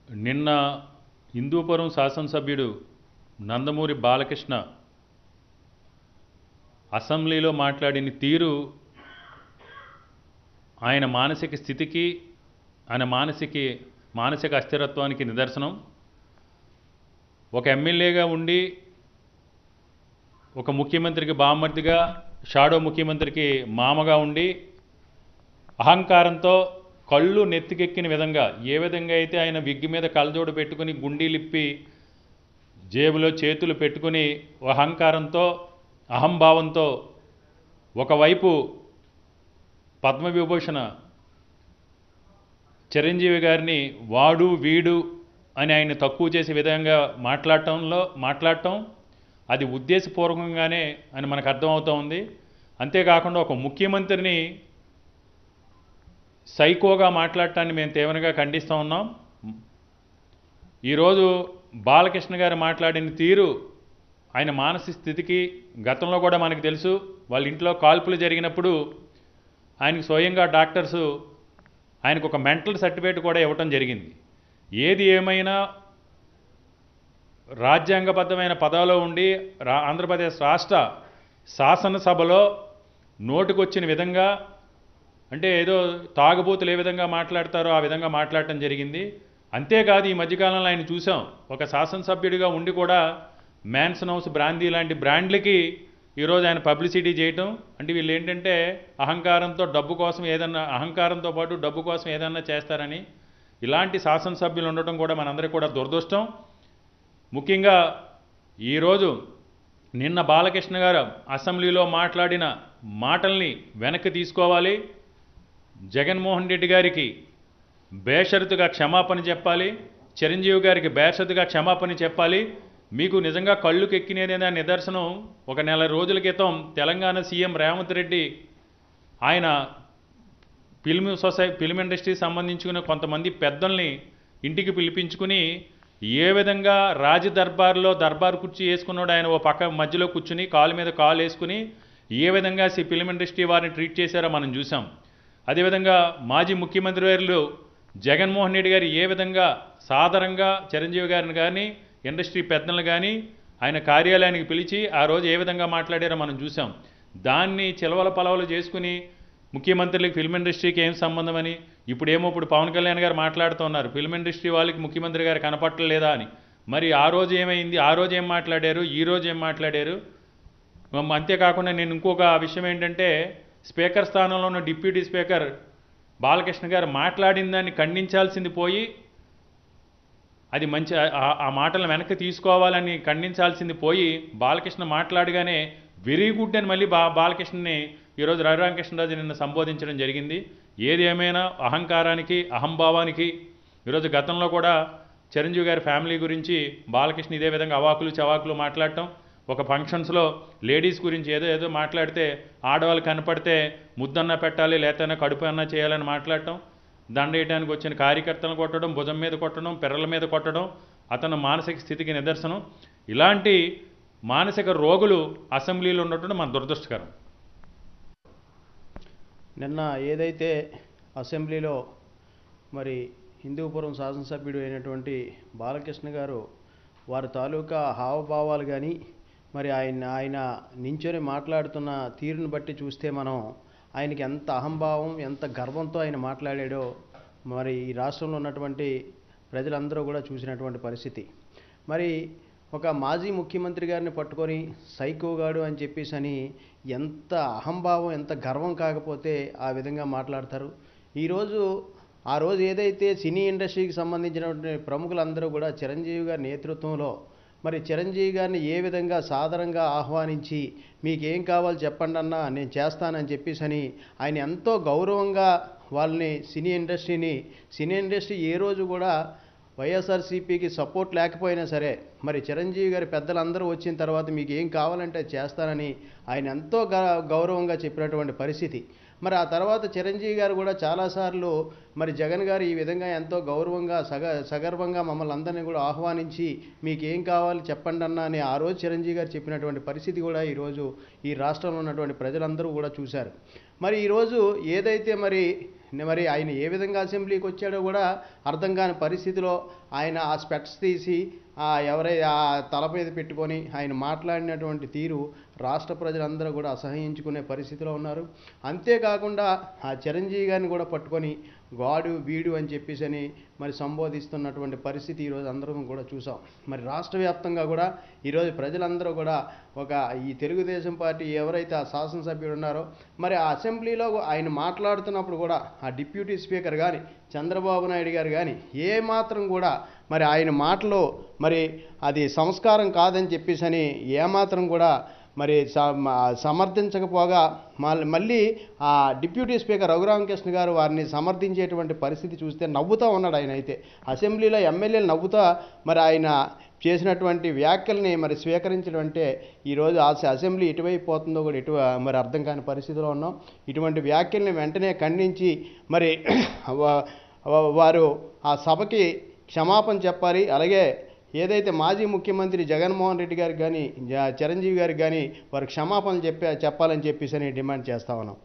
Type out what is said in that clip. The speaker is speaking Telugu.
నిన్న హిందూపురం శాసనసభ్యుడు నందమూరి బాలకృష్ణ అసెంబ్లీలో మాట్లాడిన తీరు ఆయన మానసిక స్థితికి, ఆయన మానసిక అస్థిరత్వానికి నిదర్శనం. ఒక ఎమ్మెల్యేగా ఉండి ఒక ముఖ్యమంత్రికి బామ్మర్దిగా, షాడో ముఖ్యమంత్రికి మామగా ఉండి అహంకారంతో కళ్ళు నెత్తికెక్కిన విధంగా, ఏ విధంగా అయితే ఆయన విగ్గి మీద కళ్ళజోడు పెట్టుకుని గుండీలిప్పి జేబులో చేతులు పెట్టుకుని అహంకారంతో, అహంభావంతో ఒకవైపు పద్మవిభూషణ చిరంజీవి గారిని వాడు వీడు అని ఆయన తక్కువ చేసే విధంగా మాట్లాడటం అది ఉద్దేశపూర్వకంగానే అని మనకు అర్థమవుతూ ఉంది. అంతేకాకుండా ఒక ముఖ్యమంత్రిని సైకోగా మాట్లాడటాన్ని మేము తీవ్రంగా ఖండిస్తూ ఉన్నాం. ఈరోజు బాలకృష్ణ గారు మాట్లాడిన తీరు ఆయన మానసిక స్థితికి, గతంలో కూడా మనకు తెలుసు, వాళ్ళ ఇంట్లో కాల్పులు జరిగినప్పుడు ఆయనకు స్వయంగా డాక్టర్సు ఆయనకు ఒక మెంటల్ సర్టిఫికేట్ కూడా ఇవ్వటం జరిగింది. ఏది ఏమైనా రాజ్యాంగబద్ధమైన పదవిలో ఉండి ఆంధ్రప్రదేశ్ రాష్ట్ర శాసనసభలో నోటుకొచ్చిన విధంగా, అంటే ఏదో తాగుబోతులు ఏ విధంగా మాట్లాడతారో ఆ విధంగా మాట్లాడటం జరిగింది. అంతేకాదు ఈ మధ్యకాలంలో ఆయన చూసాం, ఒక శాసనసభ్యుడిగా ఉండి కూడా మ్యాన్సన్ హౌస్ బ్రాందీ లాంటి బ్రాండ్లకి ఈరోజు ఆయన పబ్లిసిటీ చేయటం. అంటే వీళ్ళు ఏంటంటే అహంకారంతో డబ్బు కోసం ఏదన్నా, అహంకారంతో పాటు డబ్బు కోసం ఏదన్నా చేస్తారని. ఇలాంటి శాసనసభ్యులు ఉండటం కూడా మనందరికీ కూడా దురదృష్టం. ముఖ్యంగా ఈరోజు నిన్న బాలకృష్ణ గారు అసెంబ్లీలో మాట్లాడిన మాటల్ని వెనక్కి తీసుకోవాలి. జగన్మోహన్ రెడ్డి గారికి బేషరతుగా క్షమాపణ చెప్పాలి. చిరంజీవి గారికి బేషరతుగా క్షమాపణ చెప్పాలి. మీకు నిజంగా కళ్ళుకి ఎక్కినేదైనా నిదర్శనం, ఒక నెల రోజుల క్రితం తెలంగాణ సీఎం రేవంత్ రెడ్డి ఆయన ఫిల్మ్ ఇండస్ట్రీకి సంబంధించుకున్న కొంతమంది పెద్దల్ని ఇంటికి పిలిపించుకుని ఏ విధంగా రాజదర్బార్లో దర్బార్ కుర్చీ వేసుకున్నాడు ఆయన ఓ పక్క మధ్యలో కూర్చుని కాలు మీద కాలు వేసుకుని ఏ విధంగా ఫిల్మ్ ఇండస్ట్రీ వారిని ట్రీట్ చేశారో మనం చూసాం. అదేవిధంగా మాజీ ముఖ్యమంత్రి వారు జగన్మోహన్ రెడ్డి గారు ఏ విధంగా సాదరంగా చిరంజీవి గారిని కానీ ఇండస్ట్రీ పెద్దలను కానీ ఆయన కార్యాలయానికి పిలిచి ఆ రోజు ఏ విధంగా మాట్లాడారో మనం చూసాం. దాన్ని చిలవల పలవలు చేసుకుని ముఖ్యమంత్రులకి ఫిల్మ్ ఇండస్ట్రీకి ఏం సంబంధం అని ఇప్పుడు పవన్ కళ్యాణ్ గారు మాట్లాడుతున్నారు, ఫిల్మ్ ఇండస్ట్రీ వాళ్ళకి ముఖ్యమంత్రి గారు కనపట్టలేదా అని. మరి ఆ రోజు ఏమైంది, ఆ రోజు ఏం మాట్లాడారు, ఈ రోజు ఏం మాట్లాడారు? అంతేకాకుండా నేను ఇంకొక విషయం ఏంటంటే, స్పీకర్ స్థానంలో ఉన్న డిప్యూటీ స్పీకర్ బాలకృష్ణ గారు మాట్లాడిన దాన్ని ఖండించాల్సింది పోయి, అది మంచి ఆ మాటలను వెనక్కి తీసుకోవాలని ఖండించాల్సింది పోయి, బాలకృష్ణ మాట్లాడగానే వెరీ గుడ్ అని మళ్ళీ బాలకృష్ణని ఈరోజు రఘురామకృష్ణరాజు నిన్న సంబోధించడం జరిగింది. ఏది ఏమైనా అహంకారానికి, అహంభావానికి ఈరోజు గతంలో కూడా చిరంజీవి గారి ఫ్యామిలీ గురించి బాలకృష్ణ ఇదే విధంగా అవాకులు చవాకులు మాట్లాడటం, ఒక ఫంక్షన్స్లో లేడీస్ గురించి ఏదో మాట్లాడితే ఆడవాళ్ళు కనపడితే ముద్దన్నా పెట్టాలి లేకపోతే కడుపు అన్నా చేయాలని మాట్లాడటం, దండేయడానికి వచ్చిన కార్యకర్తలను కొట్టడం, భుజం మీద కొట్టడం, పిర్రల మీద కొట్టడం అతను మానసిక స్థితికి నిదర్శనం. ఇలాంటి మానసిక రోగులు అసెంబ్లీలో ఉండటం మన దురదృష్టకరం. నిన్న ఏదైతే అసెంబ్లీలో మరి హిందూపురం శాసనసభ్యుడు అయినటువంటి బాలకృష్ణ గారు వారి తాలూకా హావభావాలు కానీ మరి ఆయన నించొని మాట్లాడుతున్న తీరును బట్టి చూస్తే మనం ఆయనకి ఎంత అహంభావం, ఎంత గర్వంతో ఆయన మాట్లాడాడో మరి ఈ రాష్ట్రంలో ఉన్నటువంటి ప్రజలందరూ కూడా చూసినటువంటి పరిస్థితి. మరి ఒక మాజీ ముఖ్యమంత్రి గారిని పట్టుకొని సైకోగాడు అని చెప్పేసి అని ఎంత అహంభావం, ఎంత గర్వం కాకపోతే ఆ విధంగా మాట్లాడతారు. ఆ రోజు ఏదైతే సినీ ఇండస్ట్రీకి సంబంధించినటువంటి ప్రముఖులందరూ కూడా చిరంజీవి గారి నేతృత్వంలో మరి చిరంజీవి గారిని ఏ విధంగా సాదరంగా ఆహ్వానించి మీకేం కావాలి చెప్పండి అన్నా నేను చేస్తానని చెప్పేసి అని ఆయన ఎంతో గౌరవంగా వాళ్ళని సినీ ఇండస్ట్రీ ఏ రోజు కూడా వైఎస్ఆర్సీపీకి సపోర్ట్ లేకపోయినా సరే మరి చిరంజీవి గారి పెద్దలందరూ వచ్చిన తర్వాత మీకు ఏం కావాలంటే చేస్తానని ఆయన ఎంతో గౌరవంగా చెప్పినటువంటి పరిస్థితి. మరి ఆ తర్వాత చిరంజీవి గారు కూడా చాలాసార్లు మరి జగన్ గారు ఈ విధంగా ఎంతో గౌరవంగా సగర్వంగా మమ్మల్ని అందరినీ కూడా ఆహ్వానించి మీకు ఏం కావాలి చెప్పండి అన్న అని ఆ రోజు చిరంజీవి గారు చెప్పినటువంటి పరిస్థితి కూడా ఈరోజు ఈ రాష్ట్రంలో ఉన్నటువంటి ప్రజలందరూ కూడా చూశారు. మరి ఈరోజు ఏదైతే మరి మరి ఆయన ఏ విధంగా అసెంబ్లీకి వచ్చాడో కూడా అర్థం కాని పరిస్థితిలో ఆయన ఆ స్పెట్స్ తీసి ఆ తల మీద పెట్టుకొని ఆయన మాట్లాడినటువంటి తీరు రాష్ట్ర ప్రజలందరూ కూడా అసహ్యించుకునే పరిస్థితిలో ఉన్నారు. అంతేకాకుండా ఆ చిరంజీవి గారిని కూడా పట్టుకొని గాడు వీడు అని చెప్పేసి మరి సంబోధిస్తున్నటువంటి పరిస్థితి ఈరోజు అందరం కూడా చూసాం. మరి రాష్ట్ర వ్యాప్తంగా కూడా ఈరోజు ప్రజలందరూ కూడా ఈ తెలుగుదేశం పార్టీ ఎవరైతే ఆ శాసనసభ్యుడు ఉన్నారో మరి ఆ అసెంబ్లీలో ఆయన మాట్లాడుతున్నప్పుడు కూడా ఆ డిప్యూటీ స్పీకర్ కానీ చంద్రబాబు నాయుడు గారు కానీ ఏమాత్రం కూడా మరి ఆయన మాటలో మరి అది సంస్కారం కాదని చెప్పేసి ఏమాత్రం కూడా మరి సమర్థించకపోగా మళ్ళీ ఆ డిప్యూటీ స్పీకర్ రఘురామకృష్ణ గారు వారిని సమర్థించేటువంటి పరిస్థితి చూస్తే నవ్వుతూ ఉన్నాడు. ఆయన అయితే అసెంబ్లీలో ఎమ్మెల్యేలు నవ్వుతా మరి ఆయన చేసినటువంటి వ్యాఖ్యల్ని మరి స్వీకరించడం అంటే ఈరోజు అసెంబ్లీ ఎటువైపు పోతుందో కూడా మరి అర్థం కాని పరిస్థితిలో ఉన్నాం. ఇటువంటి వ్యాఖ్యల్ని వెంటనే ఖండించి మరి వారు ఆ సభకి క్షమాపణ చెప్పాలి. అలాగే ఏదైతే మాజీ ముఖ్యమంత్రి జగన్మోహన్ రెడ్డి గారికి కానీ చిరంజీవి గారికి కానీ వారు క్షమాపణలు చెప్పాలని చెప్పేసి డిమాండ్ చేస్తా ఉన్నాం.